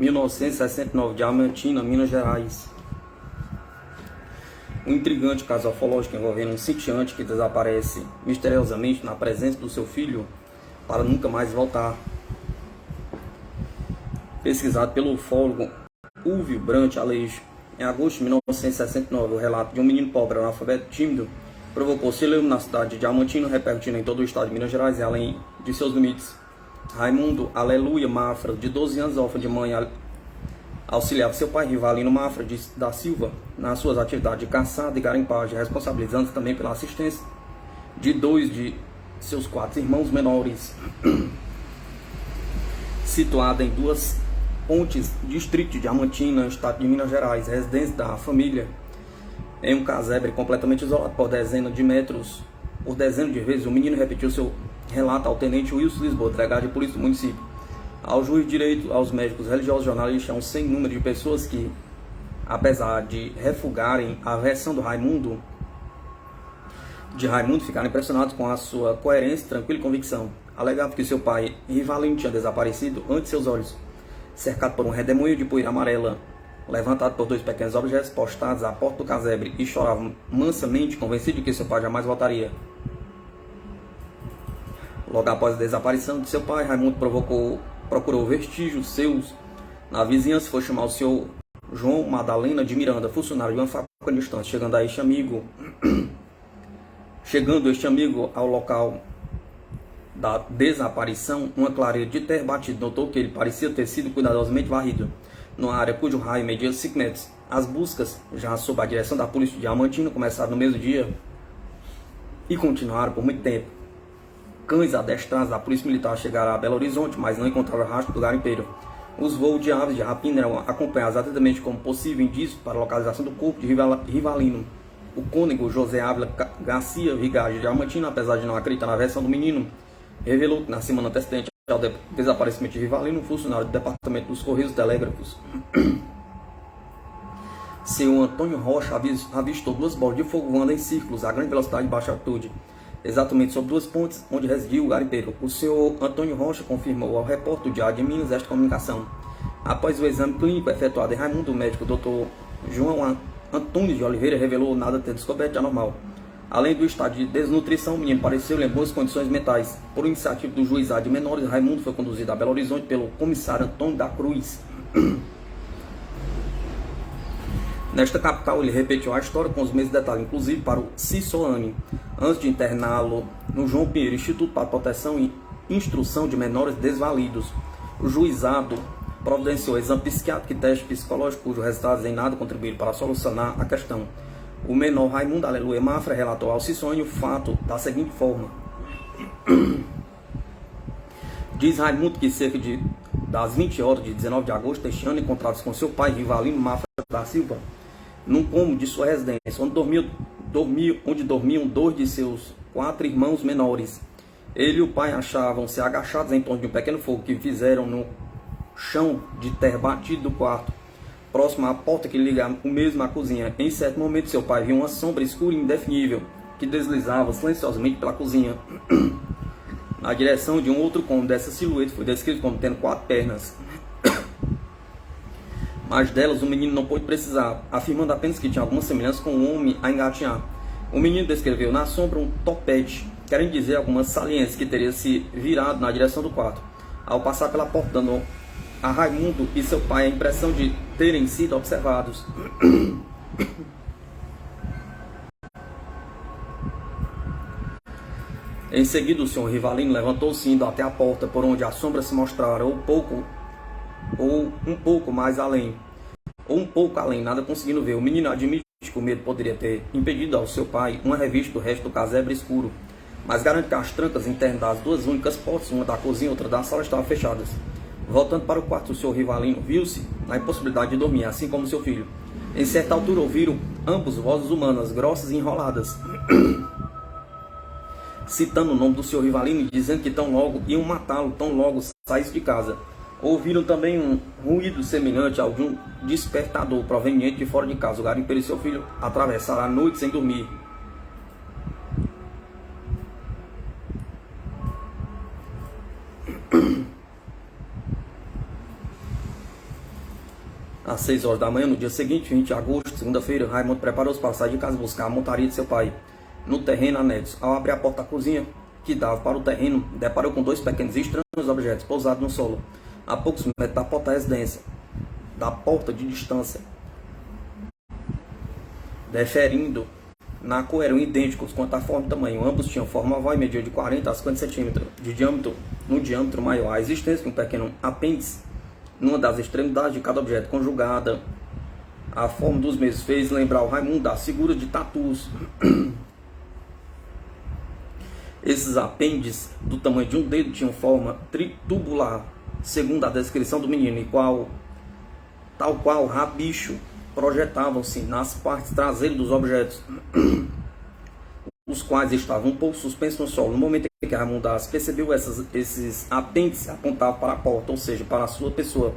1969, Diamantina, Minas Gerais. Um intrigante caso ufológico envolvendo um sitiante que desaparece misteriosamente na presença do seu filho para nunca mais voltar. Pesquisado pelo ufólogo Ulvio Brant Aleixo, em agosto de 1969, o relato de um menino pobre analfabeto tímido provocou celeuma na cidade de Diamantina, repercutindo em todo o estado de Minas Gerais e além de seus limites. Raimundo Aleluia Mafra, de 12 anos, órfão de mãe, auxiliava seu pai Rivalino Mafra da Silva nas suas atividades de caçada e garimpagem, responsabilizando-se também pela assistência de 2 de seus 4 irmãos menores. Situada em Duas Pontes, distrito de Diamantina, estado de Minas Gerais, residência da família, em um casebre completamente isolado por dezenas de metros. Por dezenas de vezes, o menino repetiu seu relato ao tenente Wilson Lisboa, delegado de polícia do município, ao juiz de direito, aos médicos, religiosos, jornalistas, a um sem número de pessoas que, apesar de refugarem a versão de Raimundo, ficaram impressionados com a sua coerência, tranquila e convicção. Alegava que seu pai, Rivalino, tinha desaparecido ante seus olhos, cercado por um redemoinho de poeira amarela, levantado por 2 pequenos objetos postados à porta do casebre, e chorava mansamente, convencido de que seu pai jamais voltaria. Logo após a desaparição de seu pai, Raimundo procurou vestígios seus na vizinhança e foi chamar o senhor João Madalena de Miranda, funcionário de uma fábrica distante. Chegando este amigo ao local da desaparição, uma clareira de terra batida notou que ele parecia ter sido cuidadosamente varrido numa área cujo raio media 5 metros. As buscas, já sob a direção da polícia de Diamantina, começaram no mesmo dia e continuaram por muito tempo. Cães adestrados da polícia militar chegaram a Belo Horizonte, mas não encontraram rastro do garimpeiro. Os voos de aves de rapina eram acompanhados atentamente como possível indício para a localização do corpo de Rivalino. O cônego José Ávila Garcia Vigário de Diamantina, apesar de não acreditar na versão do menino, revelou que na semana antecedente ao desaparecimento de Rivalino, um funcionário do Departamento dos Correios Telégrafos, seu Antônio Rocha, avistou 2 bolas de fogo voando em círculos a grande velocidade e baixa altitude, exatamente sobre 2 pontes onde residia o garimpeiro. O senhor Antônio Rocha confirmou ao repórter do Diário de Minas esta comunicação. Após o exame clínico efetuado em Raimundo, o médico Dr. João Antônio de Oliveira revelou nada ter descoberto de anormal. Além do estado de desnutrição, o menino pareceu em boas condições mentais. Por iniciativa do juizado de menores, Raimundo foi conduzido a Belo Horizonte pelo comissário Antônio da Cruz. Nesta capital, ele repetiu a história com os mesmos detalhes, inclusive para o Cisolane, antes de interná-lo no João Pinheiro, Instituto para Proteção e Instrução de Menores Desvalidos. O juizado providenciou exame psiquiátrico e teste psicológico, cujos resultados em nada contribuíram para solucionar a questão. O menor Raimundo Aleluia Mafra relatou ao Cisolane o fato da seguinte forma. Diz Raimundo que cerca das 20 horas de 19 de agosto deste ano encontrava-se com seu pai, Rivalino Mafra da Silva, num cômodo de sua residência, onde dormiam 2 de seus 4 irmãos menores. Ele e o pai achavam-se agachados em torno de um pequeno fogo que fizeram no chão de terra batido do quarto, próximo à porta que liga o mesmo à cozinha. Em certo momento, seu pai viu uma sombra escura e indefinível que deslizava silenciosamente pela cozinha, na direção de um outro cômodo. Essa silhueta foi descrita como tendo 4 pernas, mas delas o menino não pôde precisar, afirmando apenas que tinha alguma semelhança com um homem a engatinhar. O menino descreveu na sombra um topete, querendo dizer algumas saliências, que teria se virado na direção do quarto. Ao passar pela porta, dando a Raimundo e seu pai a impressão de terem sido observados. Em seguida, o senhor Rivalino levantou-se indo até a porta, por onde a sombra se mostrara um pouco além, nada conseguindo ver. O menino admite que o medo poderia ter impedido ao seu pai uma revista do resto do casebre escuro, mas garante que as trancas internas das 2 únicas portas, uma da cozinha e outra da sala, estavam fechadas. Voltando para o quarto, o senhor Rivalino viu-se na impossibilidade de dormir, assim como seu filho. Em certa altura, ouviram ambos vozes humanas, grossas e enroladas, citando o nome do senhor Rivalino e dizendo que tão logo iam matá-lo, tão logo saísse de casa. Ouviram também um ruído semelhante ao de um despertador proveniente de fora de casa. O garimpeiro e seu filho atravessaram a noite sem dormir. 6 horas da manhã, no dia seguinte, 20 de agosto, segunda-feira, Raimundo preparou-se para sair de casa buscar a montaria de seu pai no terreno anexo. Ao abrir a porta da cozinha que dava para o terreno, deparou com dois pequenos e estranhos objetos pousados no solo, a poucos metros da porta da residência, da porta de distância, diferindo na cor, eram idênticos quanto à forma e tamanho. Ambos tinham forma oval e mediam de 40 a 50 centímetros de diâmetro, no diâmetro maior. A existência de um pequeno apêndice numa das extremidades de cada objeto, conjugada a forma dos mesmos, fez lembrar o Raimundo das figuras de tatus. Esses apêndices, do tamanho de um dedo, tinham forma tritubular, segundo a descrição do menino, e tal qual rabicho, projetavam-se nas partes traseiras dos objetos, os quais estavam um pouco suspensos no solo. No momento em que Raimundo percebeu esses apêndices apontavam para a porta, ou seja, para a sua pessoa.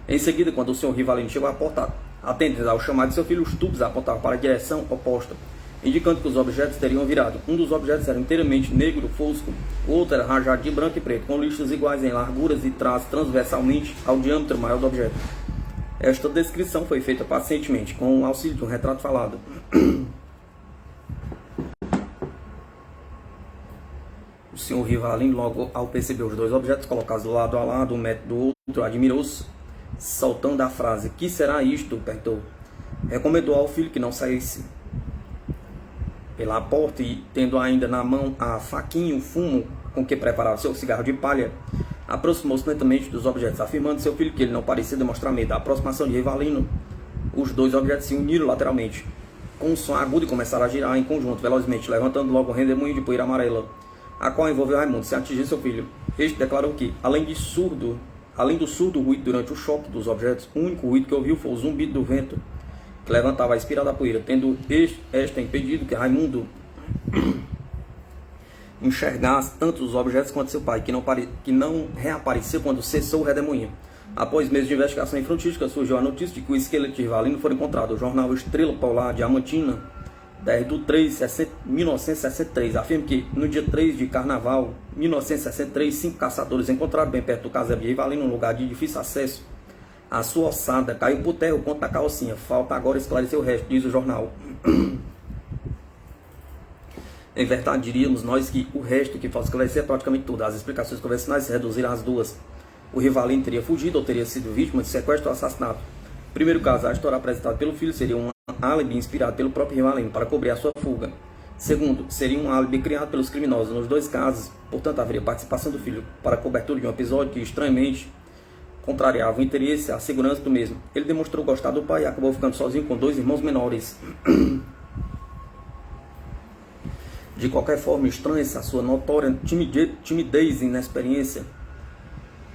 Em seguida, quando o senhor Rivalino chegou à porta, atendendo ao chamado de seu filho, os tubos apontavam para a direção oposta, indicando que os objetos teriam virado. Um dos objetos era inteiramente negro, fosco, o outro era rajado de branco e preto, com lixos iguais em larguras e traços transversalmente ao diâmetro maior do objeto. Esta descrição foi feita pacientemente, com o auxílio de um retrato falado. O senhor Rivalino, logo ao perceber os dois objetos colocados lado a lado, um metro do outro, admirou-se, soltando a frase: "Que será isto?" perguntou. Recomendou ao filho que não saísse pela porta e, tendo ainda na mão a faquinha e o fumo com que preparava seu cigarro de palha, aproximou-se lentamente dos objetos, afirmando seu filho que ele não parecia demonstrar medo. A aproximação de Rivalino, os dois objetos se uniram lateralmente, com um som agudo, e começaram a girar em conjunto, velozmente, levantando logo um redemoinho de poeira amarela, a qual envolveu Raimundo, sem atingir seu filho. Este declarou que, além do surdo ruído durante o choque dos objetos, o único ruído que ouviu foi o zumbido do vento, que levantava a espiral da poeira, tendo esta impedido que Raimundo enxergasse tanto os objetos quanto seu pai, que não reapareceu quando cessou o redemoinho. Após meses de investigação em frontística, surgiu a notícia de que o esqueleto de Rivalino foi encontrado. O jornal Estrela Polar Diamantina, 10/3/1963, afirma que no dia 3 de carnaval 1963, 5 caçadores encontraram bem perto do casebre de Rivalino, um lugar de difícil acesso. A sua ossada caiu por terra o conto da calcinha. Falta agora esclarecer o resto, diz o jornal. Em verdade, diríamos nós que o resto que falta esclarecer é praticamente tudo. As explicações convencionais se reduziram às duas. O Rivalino teria fugido ou teria sido vítima de sequestro ou assassinato. Primeiro caso, a história apresentada pelo filho seria um álibi inspirado pelo próprio Rivalino para cobrir a sua fuga. Segundo, seria um álibi criado pelos criminosos. Nos dois casos, portanto, haveria participação do filho para a cobertura de um episódio que, estranhamente, contrariava o interesse e a segurança do mesmo. Ele demonstrou gostar do pai e acabou ficando sozinho com dois irmãos menores. De qualquer forma, estranha-se a sua notória timidez e inexperiência,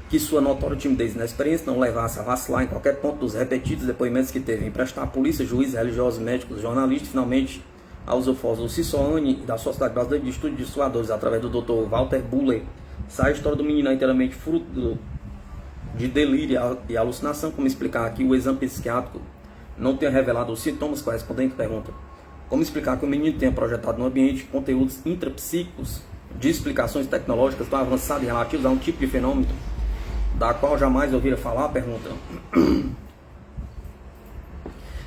que sua notória timidez e inexperiência não levasse a vacilar em qualquer ponto dos repetidos depoimentos que teve em prestar à polícia, juízes, religiosos, médicos, jornalistas, finalmente aos ufólogos do Cisoane e da Sociedade Brasileira de Estudos de Suadores, através do Dr. Walter Buller. Sai a história do menino é inteiramente fruto de delírio e alucinação. Como explicar que o exame psiquiátrico não tenha revelado os sintomas correspondentes? Pergunta. Como explicar que o menino tenha projetado no ambiente conteúdos intrapsíquicos de explicações tecnológicas tão avançadas e relativas a um tipo de fenômeno da qual jamais ouvira falar? Pergunta.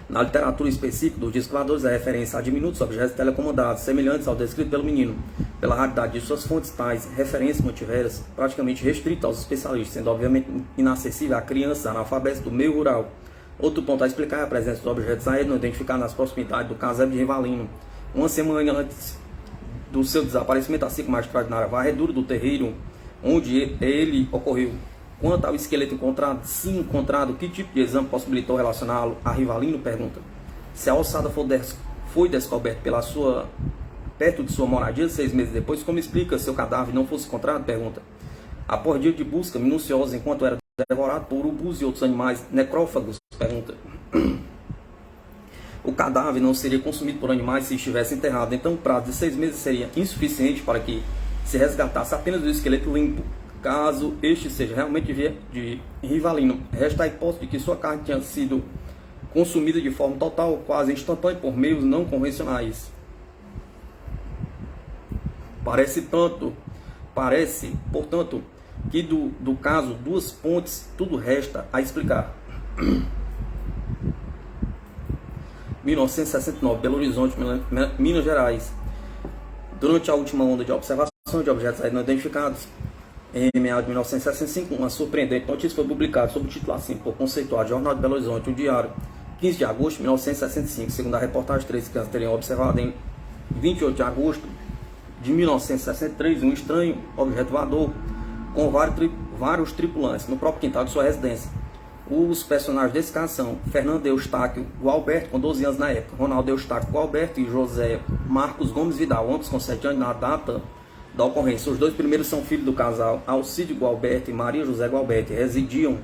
Na literatura específica dos discos, a referência a diminutos objetos telecomandados, semelhantes ao descrito pelo menino, pela raridade de suas fontes, tais referências mantiveram-se praticamente restritas aos especialistas, sendo obviamente inacessível a crianças analfabetas do meio rural. Outro ponto a explicar é a presença dos objetos aéreos não identificados nas proximidades do casebre de Rivalino. Uma semana antes do seu desaparecimento, assim como a extraordinária varredura do terreiro onde ele ocorreu. Quanto ao esqueleto encontrado, sim encontrado, que tipo de exame possibilitou relacioná-lo a Rivalino? Pergunta. Se a ossada foi descoberta perto de sua moradia 6 meses depois, como explica seu cadáver não fosse encontrado? Pergunta. Após dia de busca minuciosa, enquanto era devorado por urubus e outros animais necrófagos? Pergunta. O cadáver não seria consumido por animais se estivesse enterrado, então o prazo de 6 meses seria insuficiente para que se resgatasse apenas o esqueleto limpo, caso este seja realmente de Rivalino. Resta a hipótese de que sua carne tenha sido consumida de forma total ou quase instantânea por meios não convencionais. Parece, portanto, que do caso duas pontes tudo resta a explicar. 1969, Belo Horizonte, Minas Gerais. Durante a última onda de observação de objetos não identificados, em meados de 1965, uma surpreendente notícia foi publicada sob o título assim, por conceituado Jornal de Belo Horizonte, o Diário, 15 de agosto de 1965. Segundo a reportagem, 3 crianças teriam observado em 28 de agosto de 1963 um estranho objeto voador com vários tripulantes no próprio quintal de sua residência. Os personagens desse caso são Fernando Eustáquio Gualberto, com 12 anos na época, Ronaldo Eustáquio Gualberto e José Marcos Gomes Vidal, ambos com 7 anos na data da ocorrência. Os dois primeiros são filhos do casal Alcídio Gualberto e Maria José Gualberto, e residiam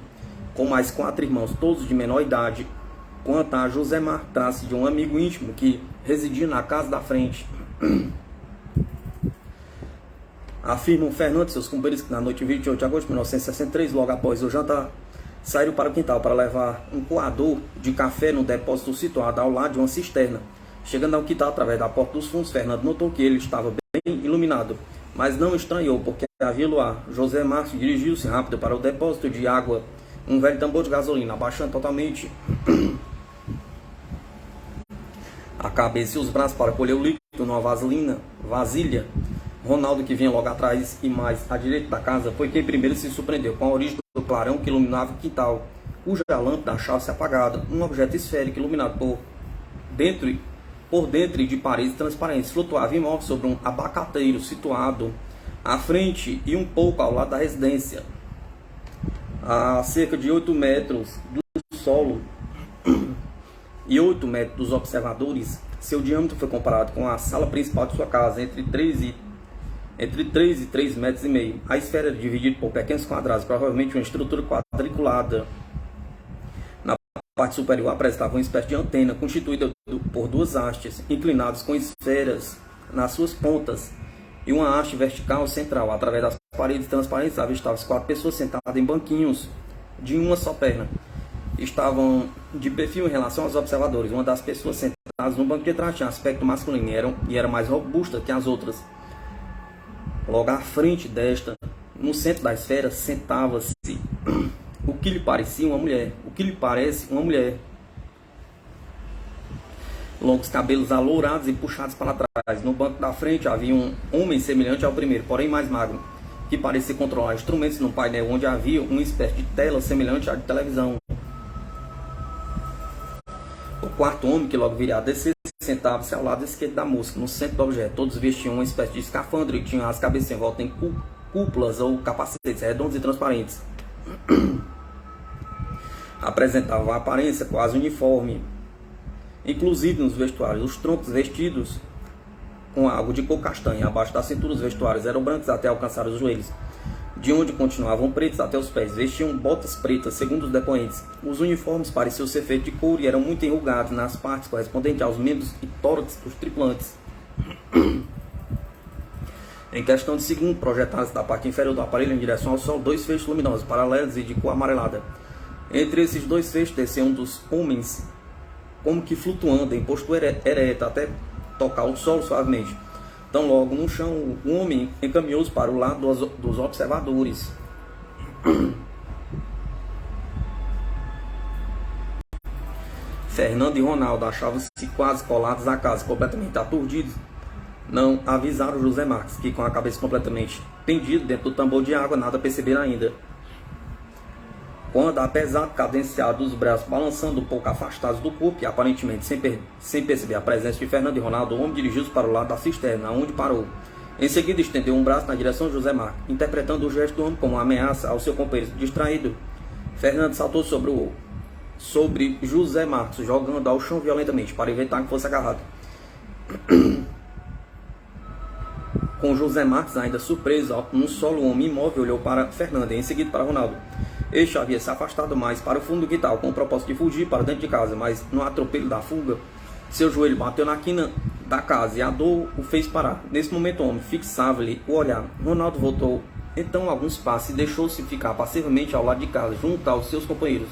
com mais 4 irmãos, todos de menor idade, quanto a José Mar trata-se de um amigo íntimo que residia na casa da frente. Afirmam Fernando e seus companheiros que na noite de 28 de agosto de 1963, logo após o jantar, saíram para o quintal para levar um coador de café no depósito situado ao lado de uma cisterna. Chegando ao quintal através da porta dos fundos, Fernando notou que ele estava bem iluminado, mas não estranhou porque havia luar. José Márcio dirigiu-se rápido para o depósito de água, um velho tambor de gasolina, abaixando totalmente a cabeça e os braços para colher o líquido numa vasilha. Ronaldo, que vinha logo atrás e mais à direita da casa, foi quem primeiro se surpreendeu com a origem do clarão que iluminava o quintal, cuja lâmpada achava-se apagada. Um objeto esférico iluminado por dentro de paredes transparentes flutuava imóvel sobre um abacateiro situado à frente e um pouco ao lado da residência, a cerca de 8 metros do solo e 8 metros dos observadores. Seu diâmetro foi comparado com a sala principal de sua casa, entre 3 e 3,5 metros. A esfera era dividida por pequenos quadrados, provavelmente uma estrutura quadriculada. Na parte superior apresentava uma espécie de antena constituída por 2 hastes inclinadas com esferas nas suas pontas e uma haste vertical central. Através das paredes transparentes avistavam-se 4 pessoas sentadas em banquinhos de uma só perna. Estavam de perfil em relação aos observadores. Uma das pessoas sentadas no banco de trás tinha aspecto masculino e era mais robusta que as outras. Logo à frente desta, no centro da esfera, sentava-se o que lhe parecia uma mulher. O que lhe parece uma mulher. Longos cabelos alourados e puxados para trás. No banco da frente havia um homem semelhante ao primeiro, porém mais magro, que parecia controlar instrumentos num painel onde havia uma espécie de tela semelhante à de televisão. O quarto homem, que logo viria a descer, sentava-se ao lado esquerdo da moça, no centro do objeto. Todos vestiam uma espécie de escafandro e tinham as cabeças envoltas em cúpulas ou capacetes redondos e transparentes. Apresentavam uma aparência quase uniforme, inclusive nos vestuários. Os troncos vestidos com algo de cor castanha. Abaixo da cintura, os vestuários eram brancos até alcançar os joelhos, de onde continuavam pretos até os pés. Vestiam botas pretas, segundo os depoentes. Os uniformes pareciam ser feitos de couro e eram muito enrugados nas partes correspondentes aos membros e tórax dos tripulantes. Em questão de segundo, projetaram-se da parte inferior do aparelho em direção ao sol 2 feixes luminosos, paralelos e de cor amarelada. Entre esses 2 feixes descia um dos homens, como que flutuando em postura ereta até tocar o solo suavemente. Então, logo no chão, o homem encaminhou-se para o lado dos observadores. Fernando e Ronaldo achavam-se quase colados à casa, completamente aturdidos. Não avisaram José Marques, que com a cabeça completamente pendida dentro do tambor de água, nada perceberam ainda. Quando, apesar de cadenciado dos braços balançando um pouco afastados do corpo e aparentemente sem perceber a presença de Fernando e Ronaldo, o homem dirigiu-se para o lado da cisterna, onde parou. Em seguida, estendeu um braço na direção de José Marques, interpretando o gesto do homem como uma ameaça ao seu companheiro distraído. Fernando saltou sobre José Marques, jogando ao chão violentamente, para evitar que fosse agarrado. Com José Marques ainda surpreso no solo, o homem imóvel olhou para Fernando e em seguida para Ronaldo. Este havia se afastado mais para o fundo do quintal, com o propósito de fugir para dentro de casa, mas no atropelo da fuga, seu joelho bateu na quina da casa e a dor o fez parar. Nesse momento, o homem fixava-lhe o olhar. Ronaldo voltou então alguns passos e deixou-se ficar passivamente ao lado de casa, junto aos seus companheiros,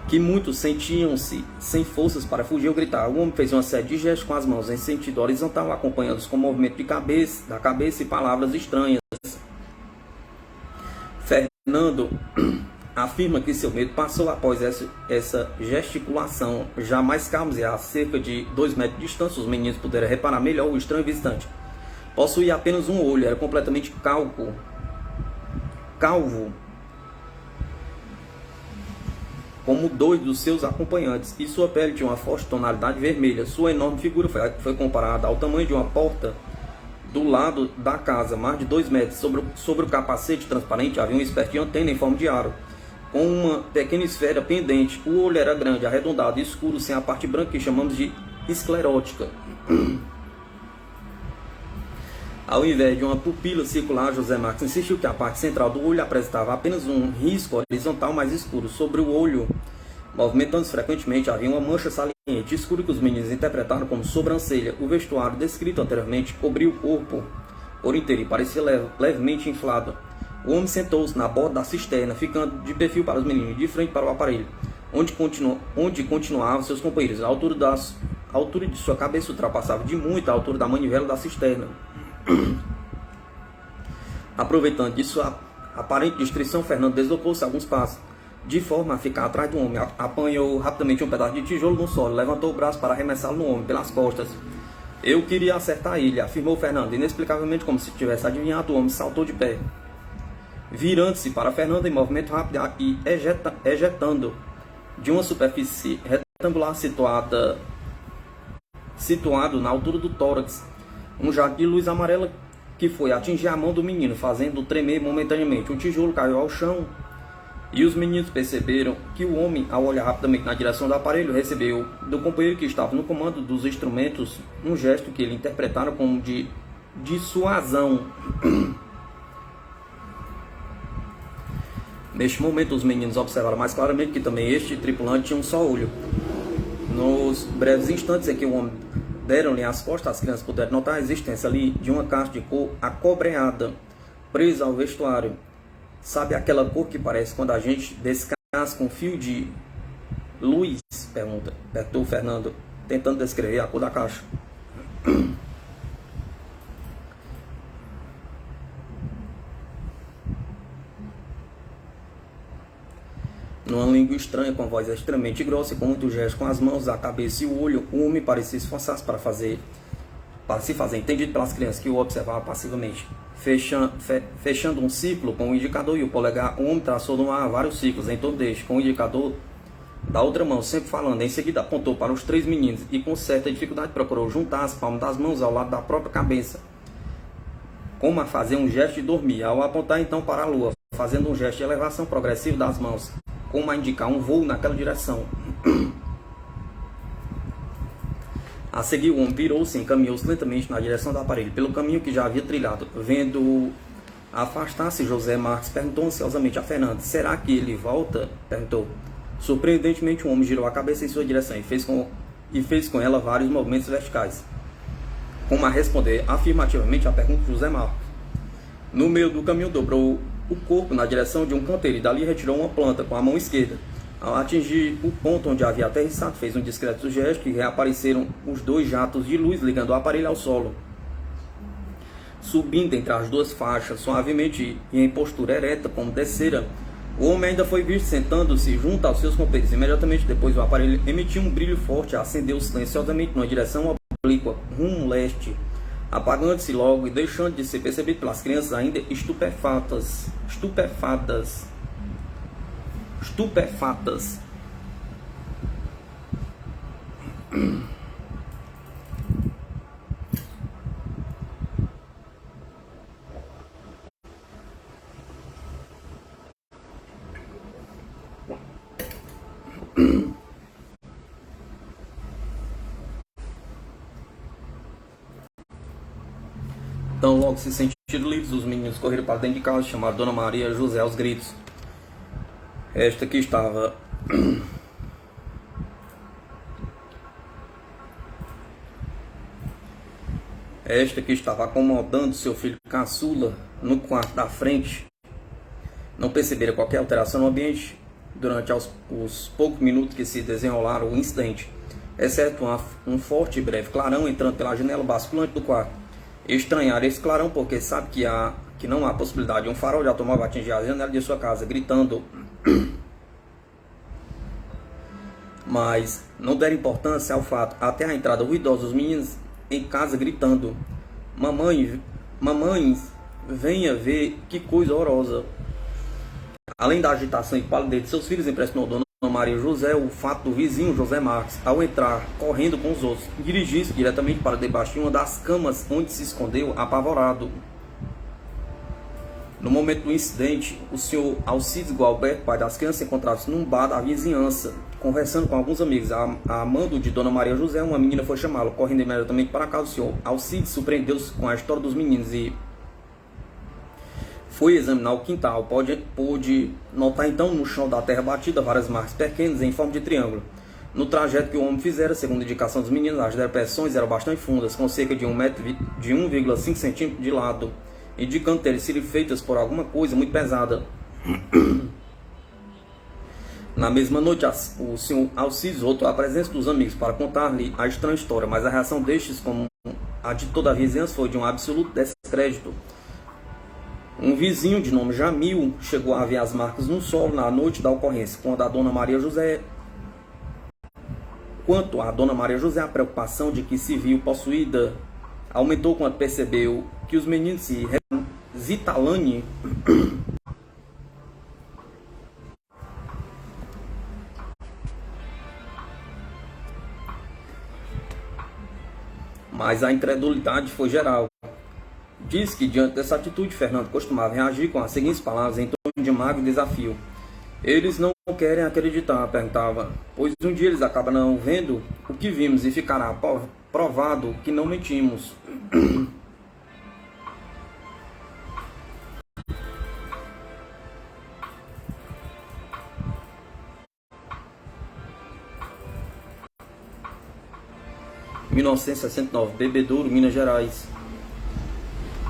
que muitos sentiam-se sem forças para fugir ou gritar. O homem fez uma série de gestos com as mãos em sentido horizontal, acompanhando-os com movimento da cabeça e palavras estranhas. Fernando afirma que seu medo passou após essa gesticulação. Já mais calmos e a cerca de 2 metros de distância, os meninos puderam reparar melhor o estranho visitante. Possuía apenas um olho, era completamente calvo, como 2 dos seus acompanhantes, e sua pele tinha uma forte tonalidade vermelha. Sua enorme figura foi comparada ao tamanho de uma porta do lado da casa, mais de 2 metros. Sobre o capacete transparente havia uma espécie de antena em forma de aro, com uma pequena esfera pendente. O olho era grande, arredondado e escuro, sem a parte branca que chamamos de esclerótica. Ao invés de uma pupila circular, José Marques insistiu que a parte central do olho apresentava apenas um risco horizontal mais escuro. Sobre o olho, movimentando-se frequentemente, havia uma mancha saliente escura que os meninos interpretaram como sobrancelha. O vestuário descrito anteriormente cobria o corpo por inteiro e parecia levemente inflado. O homem sentou-se na borda da cisterna, ficando de perfil para os meninos, de frente para o aparelho, onde continuavam seus companheiros. A altura de sua cabeça ultrapassava de muito a altura da manivela da cisterna. Aproveitando de sua aparente distração, Fernando deslocou-se alguns passos, de forma a ficar atrás do homem. Apanhou rapidamente um pedaço de tijolo no solo, levantou o braço para arremessá-lo no homem, pelas costas. Eu queria acertar ele, afirmou Fernando. Inexplicavelmente, como se tivesse adivinhado, o homem saltou de pé, virando-se para Fernando em movimento rápido e ejetando de uma superfície retangular situado na altura do tórax um jato de luz amarela que foi atingir a mão do menino, fazendo-o tremer momentaneamente. O tijolo caiu ao chão e os meninos perceberam que o homem, ao olhar rapidamente na direção do aparelho, recebeu do companheiro que estava no comando dos instrumentos um gesto que ele interpretaram como de dissuasão. Neste momento, os meninos observaram mais claramente que também este tripulante tinha um só olho. Nos breves instantes em que o homem deram-lhe as costas, as crianças puderam notar a existência ali de uma caixa de cor acobreada, presa ao vestuário. Sabe aquela cor que parece quando a gente descasca um fio de luz? Perguntou Fernando, tentando descrever a cor da caixa. Numa língua estranha, com voz extremamente grossa e com muito gesto com as mãos, a cabeça e o olho, o homem parecia esforçar-se para se fazer entendido pelas crianças que o observavam passivamente. Fechando um círculo com o indicador e o polegar, o homem traçou no ar vários círculos em torno deste, com o indicador da outra mão, sempre falando. Em seguida apontou para os 3 meninos e com certa dificuldade procurou juntar as palmas das mãos ao lado da própria cabeça, como a fazer um gesto de dormir. Ao apontar então para a lua, fazendo um gesto de elevação progressiva das mãos, como a indicar um voo naquela direção. A seguir, o homem virou-se e encaminhou-se lentamente na direção do aparelho, pelo caminho que já havia trilhado. Vendo afastar-se, José Marques perguntou ansiosamente a Fernando: será que ele volta? Perguntou. Surpreendentemente, o homem girou a cabeça em sua direção e fez com ela vários movimentos verticais, como a responder afirmativamente à pergunta de José Marques. No meio do caminho, dobrou o corpo na direção de um canteiro e dali retirou uma planta com a mão esquerda. Ao atingir o ponto onde havia aterrissado, fez um discreto gesto e reapareceram os 2 jatos de luz ligando o aparelho ao solo, subindo entre as 2 faixas suavemente e em postura ereta, como descera. O homem ainda foi visto sentando-se junto aos seus companheiros. Imediatamente depois, o aparelho emitiu um brilho forte e acendeu silenciosamente numa direção oblíqua, rumo leste, apagando-se logo e deixando de ser percebido pelas crianças ainda estupefatas. Então, logo se sentiram livres, os meninos correram para dentro de casa, chamaram Dona Maria e José aos gritos. Esta que estava acomodando seu filho caçula no quarto da frente, não perceberam qualquer alteração no ambiente durante os poucos minutos que se desenrolaram o incidente, exceto um forte e breve clarão entrando pela janela basculante do quarto. Estranharam esse clarão porque sabe que não há possibilidade de um farol de automóvel atingir a janela de sua casa. Gritando Mas não deram importância ao fato. Até a entrada ruidosa, os meninos em casa gritando: mamãe, mamãe, venha ver que coisa horrorosa. Além da agitação e palidez de seus filhos, impressionou Dona Maria José o fato do vizinho José Marques, ao entrar correndo com os outros, dirigir-se diretamente para debaixo de uma das camas onde se escondeu, apavorado. No momento do incidente, o senhor Alcides Gualberto, pai das crianças, encontrava-se num bar da vizinhança, conversando com alguns amigos. A mando de Dona Maria José, uma menina foi chamá-lo. Correndo imediatamente para casa, o senhor Alcides surpreendeu-se com a história dos meninos e foi examinar o quintal. Pôde notar então no chão da terra batida várias marcas pequenas em forma de triângulo. No trajeto que o homem fizera, segundo a indicação dos meninos, as depressões eram bastante fundas, com cerca de 1,5 centímetros de lado, indicando terem sido feitas por alguma coisa muito pesada. Na mesma noite, o senhor Alcides voltou à presença dos amigos para contar-lhe a estranha história, mas a reação destes, como a de toda a vizinhança, foi de um absoluto descrédito. Um vizinho de nome Jamil chegou a ver as marcas no solo na noite da ocorrência. Quanto a Dona Maria José, a preocupação de que se viu possuída aumentou quando percebeu que os meninos se Zitalane mas a incredulidade foi geral. Diz que diante dessa atitude, Fernando costumava reagir com as seguintes palavras em tom de mágoa e desafio: eles não querem acreditar, perguntava, pois um dia eles acabam vendo o que vimos e ficará provado que não mentimos. Em 1969, Bebedouro, Minas Gerais.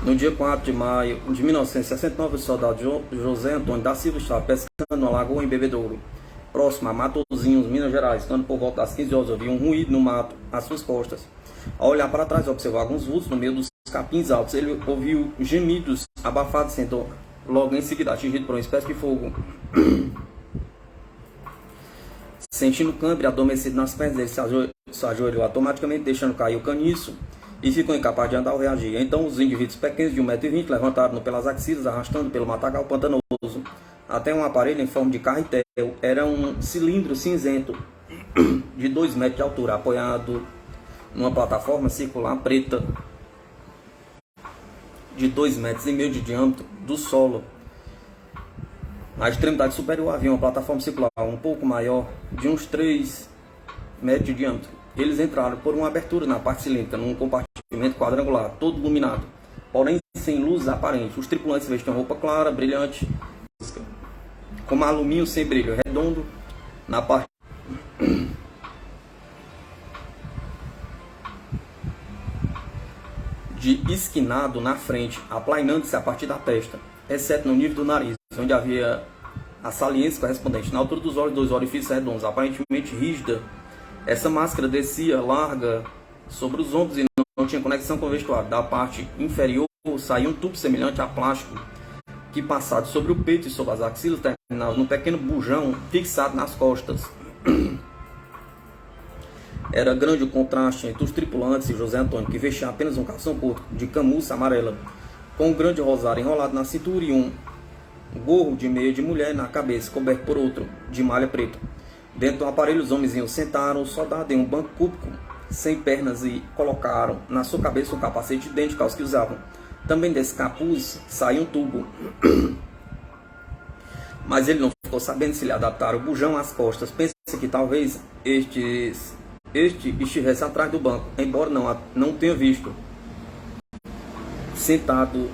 No dia 4 de maio de 1969, o soldado José Antônio da Silva estava pescando na lagoa em Bebedouro, próximo a Matozinhos, Minas Gerais, quando por volta das 15 horas ouviu um ruído no mato às suas costas. Ao olhar para trás, observou alguns vultos no meio dos capins altos. Ele ouviu gemidos abafados, sendo logo em seguida atingido por uma espécie de fogo. Sentindo o câmbio adormecido nas pernas dele, se ajoelhou automaticamente, deixando cair o caniço, e ficou incapaz de andar ou reagir. Então os indivíduos pequenos de 1,20 m levantaram-no pelas axilas, arrastando pelo matagal pantanoso até um aparelho em forma de carretel. Era um cilindro cinzento de 2 metros de altura, apoiado numa plataforma circular preta de 2,5 metros de diâmetro do solo. Na extremidade superior havia uma plataforma circular um pouco maior, de uns 3 metros de diâmetro. Eles entraram por uma abertura na parte cilíndrica, num compartimento quadrangular, todo iluminado, porém sem luz aparente. Os tripulantes vestiam roupa clara, brilhante, com alumínio sem brilho, redondo na parte de esquinado na frente, aplainando-se a partir da testa, exceto no nível do nariz, onde havia a saliência correspondente. Na altura dos olhos, 2 orifícios redondos, aparentemente rígida. Essa máscara descia larga sobre os ombros e não tinha conexão com o vestuário. Da parte inferior saía um tubo semelhante a plástico, que passado sobre o peito e sobre as axilas terminava num pequeno bujão fixado nas costas. Era grande o contraste entre os tripulantes e José Antônio, que vestia apenas um calção curto de camurça amarela, com um grande rosário enrolado na cintura e um gorro de meia de mulher na cabeça, coberto por outro de malha preta. Dentro do aparelho, os homenzinhos sentaram o soldado em um banco cúbico, sem pernas, e colocaram na sua cabeça um capacete idêntico aos que usavam. Também desse capuz saía um tubo. Mas ele não ficou sabendo se lhe adaptaram o bujão às costas. Pensa que talvez este estivesse atrás do banco, embora não tenha visto. Sentando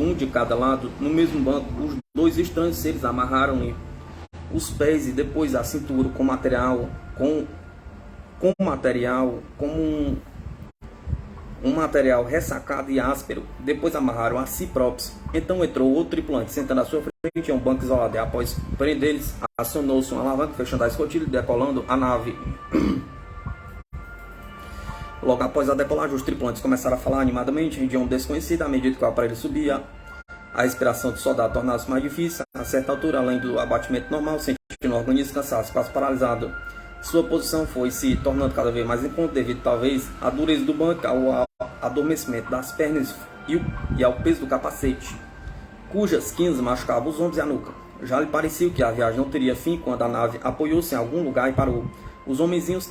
um de cada lado no mesmo banco, os 2 estranhos seres amarraram-lhe os pés e depois a cintura com um material ressacado e áspero. Depois amarraram a si próprios. Então entrou outro tripulante, sentando à sua frente em um banco isolado, e após prender-eles, acionou-se uma alavanca, fechando a escotilha e decolando a nave. Logo após a decolagem, os tripulantes começaram a falar animadamente em idioma desconhecido à medida que o aparelho subia A respiração do soldado tornava-se mais difícil. A certa altura, além do abatimento normal, sentindo o organismo cansado, quase paralisado. Sua posição foi se tornando cada vez mais incômoda devido, talvez, à dureza do banco, ao adormecimento das pernas e ao peso do capacete, cujas quinas machucavam os ombros e a nuca. Já lhe parecia que a viagem não teria fim quando a nave apoiou-se em algum lugar e parou. Os homenzinhos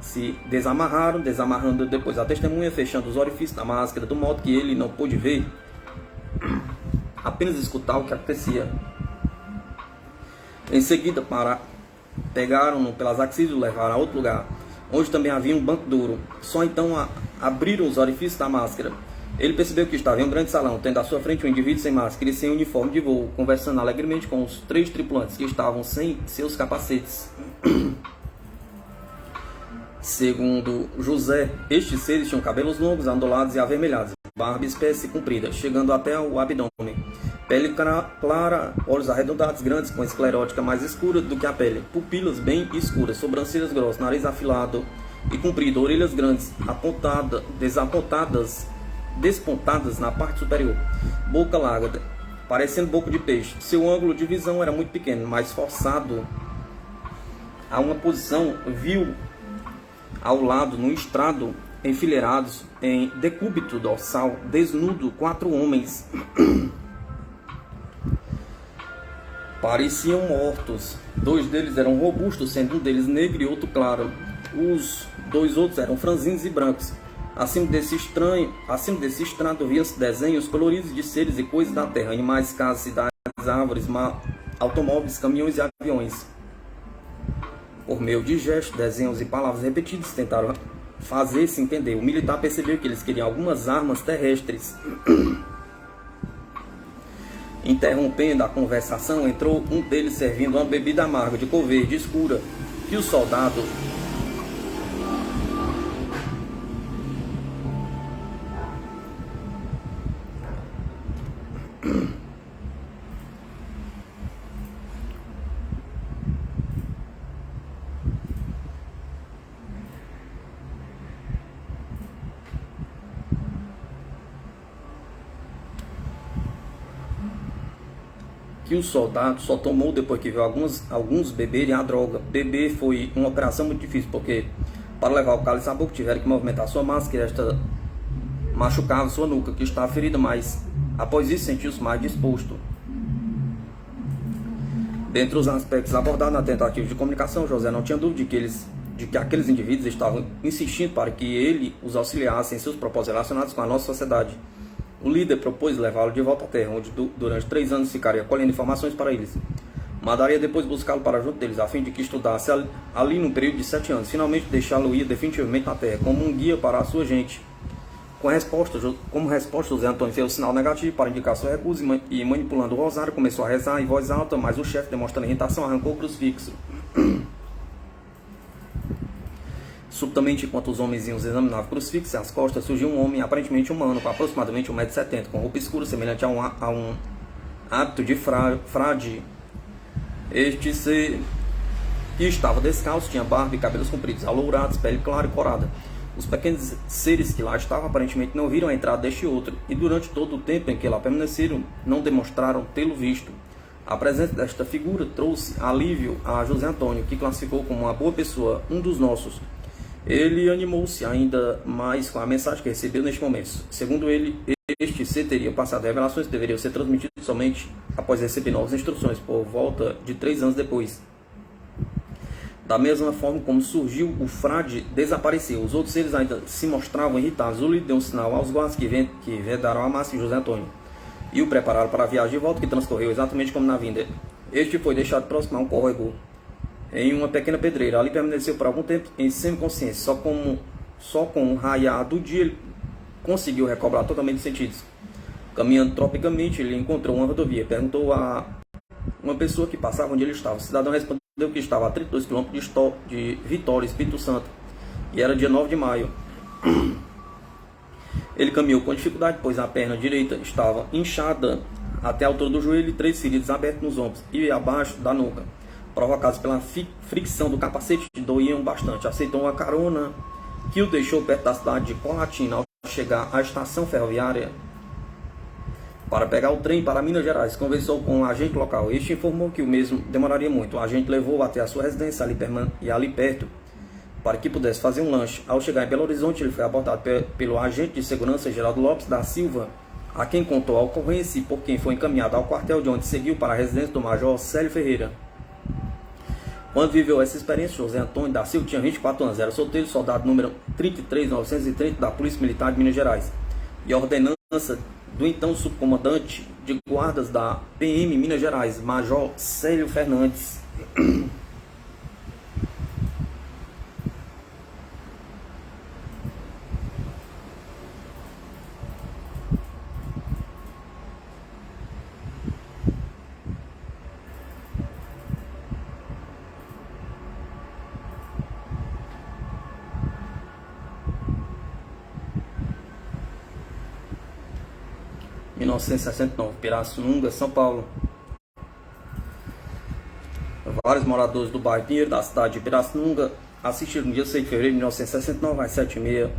se desamarraram, desamarrando depois a testemunha, fechando os orifícios da máscara, do modo que ele não pôde ver, apenas escutar o que acontecia. Em seguida, pegaram-no pelas axilas e o levaram a outro lugar, onde também havia um banco duro. Só então abriram os orifícios da máscara. Ele percebeu que estava em um grande salão, tendo à sua frente um indivíduo sem máscara e sem uniforme de voo, conversando alegremente com os 3 tripulantes que estavam sem seus capacetes. Segundo José, estes seres tinham cabelos longos, ondulados e avermelhados, barba espessa e comprida, chegando até o abdômen, pele clara, olhos arredondados, grandes, com esclerótica mais escura do que a pele, pupilas bem escuras, sobrancelhas grossas, nariz afilado e comprido, orelhas grandes, despontadas na parte superior, boca larga, parecendo boca de peixe. Seu ângulo de visão era muito pequeno, mas forçado a uma posição, viu ao lado, no estrado, enfileirados em decúbito dorsal, desnudo, 4 homens. Pareciam mortos. 2 deles eram robustos, sendo um deles negro e outro claro. Os 2 outros eram franzinos e brancos. Acima desse estrado viam-se desenhos coloridos de seres e coisas da terra, animais, casas, cidades, árvores, automóveis, caminhões e aviões. Por meio de gestos, desenhos e palavras repetidas, tentaram fazer-se entender. O militar percebeu que eles queriam algumas armas terrestres. Interrompendo a conversação, entrou um deles servindo uma bebida amarga de cor verde escura, que o soldado só tomou depois que viu alguns beberem a droga. Beber foi uma operação muito difícil, porque para levar o cálice à boca tiveram que movimentar sua máscara, esta machucava sua nuca, que estava ferida, mas após isso sentiu-se mais disposto. Dentre os aspectos abordados na tentativa de comunicação, José não tinha dúvida de que aqueles indivíduos estavam insistindo para que ele os auxiliasse em seus propósitos relacionados com a nossa sociedade. O líder propôs levá-lo de volta à Terra, onde durante 3 anos ficaria colhendo informações para eles. Mandaria depois buscá-lo para junto deles, a fim de que estudasse ali no período de 7 anos, finalmente deixá-lo ir definitivamente na Terra, como um guia para a sua gente. Como resposta, José Antônio fez o sinal negativo para indicar sua recusa e manipulando o rosário, começou a rezar em voz alta, mas o chefe, demonstrando irritação, arrancou o crucifixo. Subitamente, enquanto os homenzinhos examinavam o crucifixo e as costas, surgiu um homem aparentemente humano, com aproximadamente 1,70 m, com roupa escura, semelhante a um hábito de frade. Este ser, que estava descalço, tinha barba e cabelos compridos, alourados, pele clara e corada. Os pequenos seres que lá estavam aparentemente não viram a entrada deste outro, e durante todo o tempo em que lá permaneceram, não demonstraram tê-lo visto. A presença desta figura trouxe alívio a José Antônio, que classificou como uma boa pessoa, um dos nossos. Ele animou-se ainda mais com a mensagem que recebeu neste momento. Segundo ele, este ser teria passado revelações que deveriam ser transmitidas somente após receber novas instruções, por volta de 3 anos depois. Da mesma forma como surgiu, o frade desapareceu. Os outros seres ainda se mostravam irritados. O líder deu um sinal aos guardas que vedaram a massa de José Antônio e o prepararam para a viagem de volta, que transcorreu exatamente como na vinda. Este foi deixado próximo a um córrego, em uma pequena pedreira. Ali permaneceu por algum tempo em semiconsciência. Só com o raiar do dia ele conseguiu recobrar totalmente os sentidos. Caminhando tropicamente, ele encontrou uma rodovia. Perguntou a uma pessoa que passava onde ele estava. O cidadão respondeu que estava a 32 km de Vitória, Espírito Santo, e era dia 9 de maio. Ele caminhou com dificuldade, pois a perna direita estava inchada até a altura do joelho e 3 feridas abertas nos ombros e abaixo da nuca, provocados pela fricção do capacete, que doíam bastante. Aceitou uma carona que o deixou perto da cidade de Colatina. Ao chegar à estação ferroviária, para pegar o trem para Minas Gerais. Conversou com um agente local. Este informou que o mesmo demoraria muito. O agente levou até a sua residência ali perto, para que pudesse fazer um lanche. Ao chegar em Belo Horizonte, ele foi abordado pelo agente de segurança Geraldo Lopes da Silva, a quem contou a ocorrência e por quem foi encaminhado ao quartel, de onde seguiu para a residência do Major Célio Ferreira. Quando viveu essa experiência, José Antônio da Silva tinha 24 anos, era solteiro, soldado número 33930 da Polícia Militar de Minas Gerais, e a ordenança do então subcomandante de guardas da PM Minas Gerais, Major Célio Fernandes. 1969, Pirassununga, São Paulo. Vários moradores do bairro Pinheiro da cidade de Pirassununga assistiram no dia 6 de fevereiro de 1969, às 7h30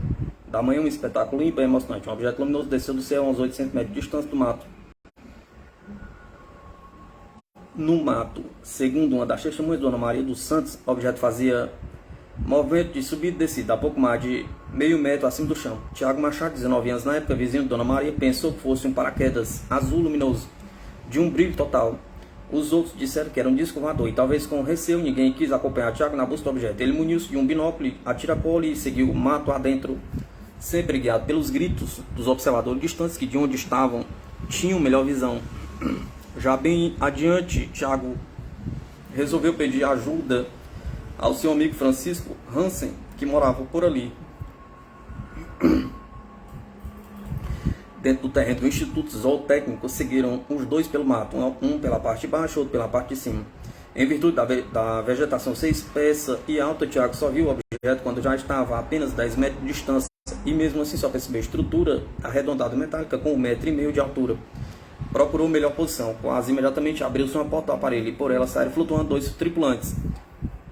da manhã, um espetáculo limpo e emocionante. Um objeto luminoso desceu do céu a uns 800 metros de distância do mato. No mato, segundo uma das testemunhas, Dona Maria dos Santos, o objeto fazia movimento de subida e descida, a pouco mais de meio metro acima do chão. Tiago Machado, 19 anos na época, vizinho de Dona Maria, pensou que fosse um paraquedas azul luminoso, de um brilho total. Os outros disseram que era um disco voador e talvez com receio ninguém quis acompanhar Tiago na busca do objeto. Ele muniu-se de um binóculo a tiracolo e seguiu o mato adentro, sempre guiado pelos gritos dos observadores distantes que de onde estavam tinham melhor visão. Já bem adiante, Tiago resolveu pedir ajuda ao seu amigo Francisco Hansen, que morava por ali, dentro do terreno do Instituto Zootécnico. Seguiram os dois pelo mato, um pela parte de baixo, outro pela parte de cima. Em virtude da vegetação ser espessa e alta, Tiago só viu o objeto quando já estava a apenas 10 metros de distância, e mesmo assim só percebeu a estrutura arredondada metálica com 1,5 m de altura. Procurou melhor posição. Quase imediatamente abriu-se uma porta do aparelho e por ela saíram flutuando dois tripulantes,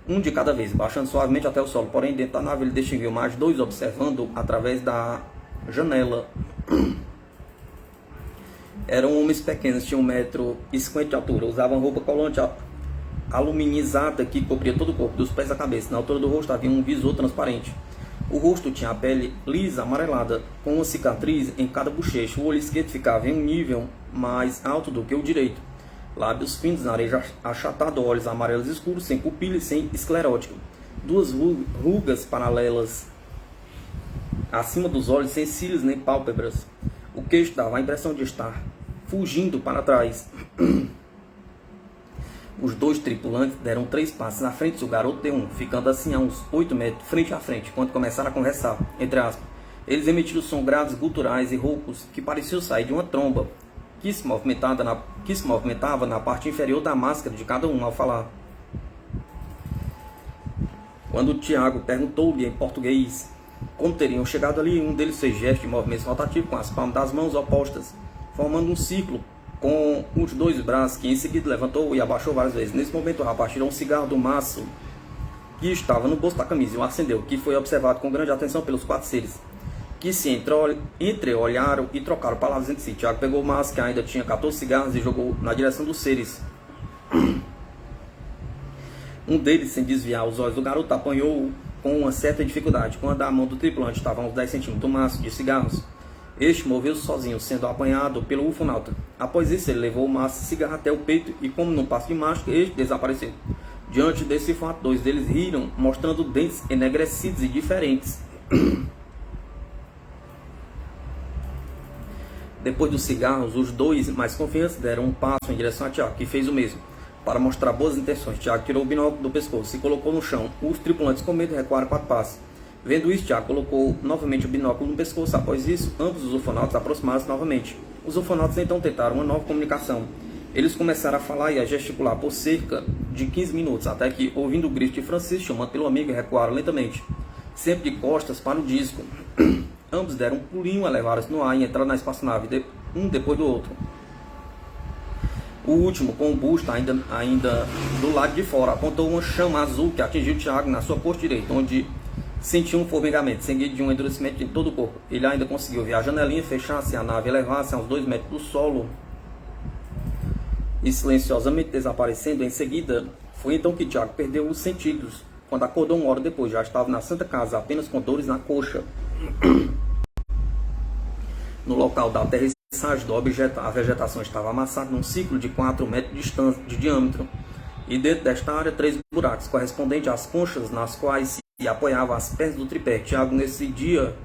um de cada vez, baixando suavemente até o solo. Porém, dentro da nave ele distinguiu mais dois observando através da janela. Eram homens pequenos, tinham 1,50 m de altura, usavam roupa colante aluminizada que cobria todo o corpo, dos pés à cabeça. Na altura do rosto havia um visor transparente. O rosto tinha a pele lisa, amarelada, com uma cicatriz em cada bochecha. O olho esquerdo ficava em um nível mais alto do que o direito. Lábios finos, nariz achatado, olhos amarelos escuros, sem pupila e sem esclerótica. Duas rugas paralelas acima dos olhos, sem cílios nem pálpebras. O queixo dava a impressão de estar fugindo para trás. Os dois tripulantes deram 3 passos à frente do garoto deu um, ficando assim a uns 8 metros frente a frente, quando começaram a conversar, entre aspas. Eles emitiram sons graves, guturais e roucos, que pareciam sair de uma tromba, que se movimentava na parte inferior da máscara de cada um ao falar. Quando Tiago perguntou-lhe em português como teriam chegado ali, um deles fez gesto de movimento rotativo com as palmas das mãos opostas, formando um círculo com os dois braços, que em seguida levantou e abaixou várias vezes. Nesse momento o rapaz tirou um cigarro do maço que estava no bolso da camisa e o acendeu, que foi observado com grande atenção pelos 4 seres, que se entreolharam e trocaram palavras entre si. Tiago pegou o maço, que ainda tinha 14 cigarros, e jogou na direção dos seres. Um deles, sem desviar os olhos do garoto, apanhou com uma certa dificuldade. Quando a mão do tripulante estava a uns 10 centímetros do maço de cigarros, este moveu-se sozinho, sendo apanhado pelo ufonauta. Após isso, ele levou o maço de cigarro até o peito e, como num passo de mágica, este desapareceu. Diante desse fato, 2 deles riram, mostrando dentes enegrecidos e diferentes. Depois dos cigarros, os 2 mais confiantes deram um passo em direção a Tiago, que fez o mesmo. Para mostrar boas intenções, Tiago tirou o binóculo do pescoço e colocou no chão. Os tripulantes, com medo, recuaram 4 passos. Vendo isso, Tiago colocou novamente o binóculo no pescoço. Após isso, ambos os ufonautas aproximaram-se novamente. Os ufonautas então tentaram uma nova comunicação. Eles começaram a falar e a gesticular por cerca de 15 minutos, até que, ouvindo o grito de Francisco chamando pelo amigo, recuaram lentamente, sempre de costas para o disco. Ambos deram um pulinho, elevaram-se no ar e entraram na espaçonave, um depois do outro. O último, com o busto ainda do lado de fora, apontou uma chama azul que atingiu Tiago na sua costa direita, onde Sentiu um formigamento, seguido de um endurecimento em todo o corpo. Ele ainda conseguiu ver a janelinha fechar-se e a nave elevar-se a uns 2 metros do solo e silenciosamente desaparecendo. Em seguida, foi então que Tiago perdeu os sentidos. Quando acordou 1 hora depois, já estava na Santa Casa, apenas com dores na coxa. No local da aterrissagem do objeto, a vegetação estava amassada num ciclo de 4 metros de diâmetro. E dentro desta área, 3 buracos, correspondentes às conchas nas quais se apoiavam as pernas do tripé. Tiago, nesse dia,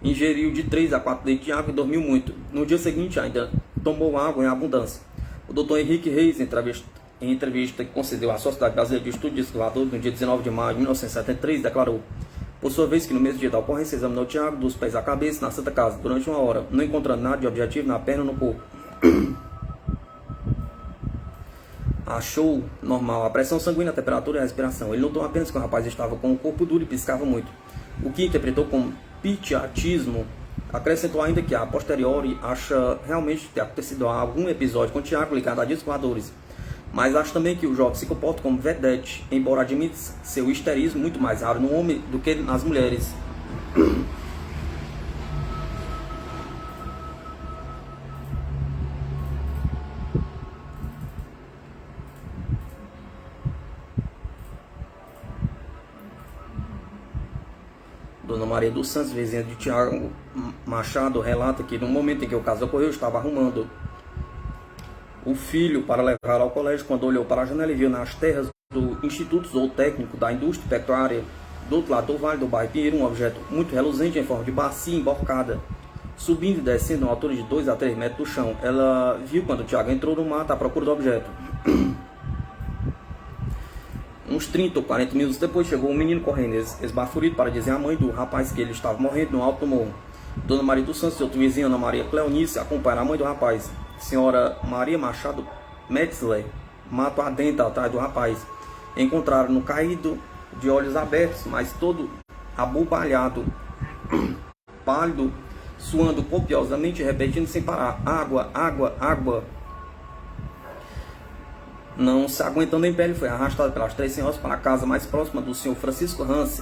ingeriu de 3 a 4 litros de água e dormiu muito. No dia seguinte, ainda tomou água em abundância. O Dr. Henrique Reis, em entrevista que concedeu à Sociedade Brasileira de Estudos Voadores no dia 19 de maio de 1973, declarou, por sua vez, que no mesmo dia da ocorrência examinou Tiago dos pés à cabeça na Santa Casa durante 1 hora, não encontrando nada de objetivo na perna ou no corpo. Achou normal a pressão sanguínea, a temperatura e a respiração. Ele notou apenas que o rapaz estava com o corpo duro e piscava muito, o que interpretou como pitiatismo. Acrescentou ainda que a posteriori acha realmente ter acontecido algum episódio com Tiago ligado a discos voadores, mas acha também que o jovem se comporta como vedete, embora admita seu histerismo muito mais raro no homem do que nas mulheres. Dona Maria dos Santos, vizinha de Tiago Machado, relata que no momento em que o caso ocorreu, estava arrumando o filho para levar ao colégio, quando olhou para a janela e viu nas terras do Instituto Zootécnico da Indústria Pecuária, do outro lado do vale do bairro Pinheiro, um objeto muito reluzente em forma de bacia emborcada, subindo e descendo a uma altura de 2 a 3 metros do chão. Ela viu quando Tiago entrou no mato à procura do objeto. Uns 30 ou 40 minutos depois chegou um menino correndo, esbaforido, para dizer à mãe do rapaz que ele estava morrendo no alto do morro. Dona Maria dos Santos e outra vizinha, Ana Maria Cleonice, acompanharam a mãe do rapaz. Senhora Maria Machado Metzler, mato adentro atrás do rapaz. Encontraram-no caído, de olhos abertos, mas todo abobalhado, pálido, suando copiosamente e repetindo sem parar: água, água, água. Não se aguentando em pé, ele foi arrastado pelas 3 senhoras para a casa mais próxima do senhor Francisco Hanse.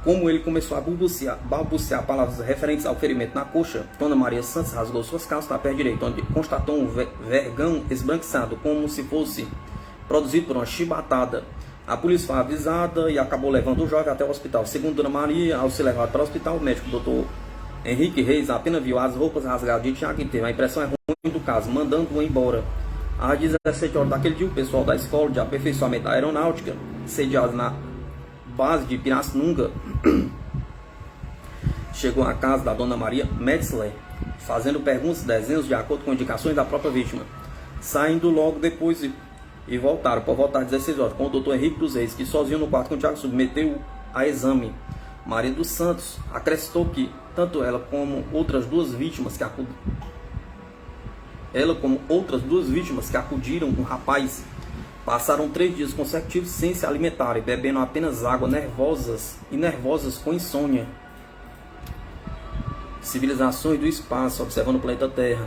Como ele começou a balbuciar palavras referentes ao ferimento na coxa, Dona Maria Santos rasgou suas calças na perna direita, onde constatou um vergão esbranquiçado, como se fosse produzido por uma chibatada. A polícia foi avisada e acabou levando o jovem até o hospital. Segundo Dona Maria, ao ser levado para o hospital, o médico Dr. Henrique Reis apenas viu as roupas rasgadas de Tiago inteiro. A impressão é ruim do caso, mandando-o embora. Às 17 horas daquele dia, o pessoal da Escola de Aperfeiçoamento da Aeronáutica, sediado na base de Pirassununga, chegou à casa da Dona Maria Metzler, fazendo perguntas e desenhos de acordo com indicações da própria vítima. Saindo logo depois e voltaram, por voltar às 16 horas, com o Dr. Henrique dos Reis, que sozinho no quarto com o Tiago submeteu a exame. Maria dos Santos acrescentou que tanto ela como outras duas vítimas que acudiram com o rapaz passaram 3 dias consecutivos sem se alimentarem, bebendo apenas água, nervosas com insônia. Civilizações do espaço observando o planeta Terra.